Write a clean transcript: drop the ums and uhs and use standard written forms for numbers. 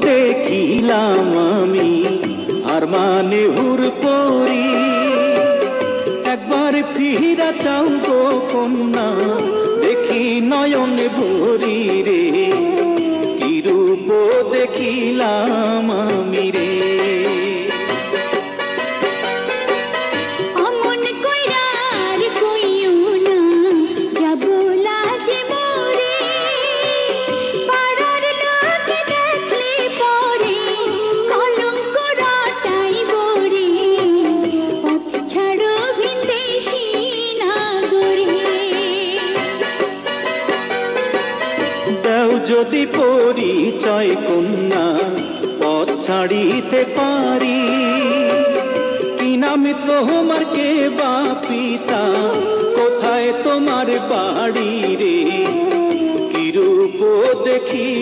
দেখিলাম আমি আর মানে হুর পরি, একবার ফিরা চাও গো কন্যা, দেখি নয়নে ভরি রে, কি রূপ দেখিলাম আমি রে। যদি পরিচয় কন্যা পথ ছাড়িতে পারি, কি নাম তোমার, কে বা পিতা, কোথায় তোমার বাড়ি রে, কি রূপ দেখিলাম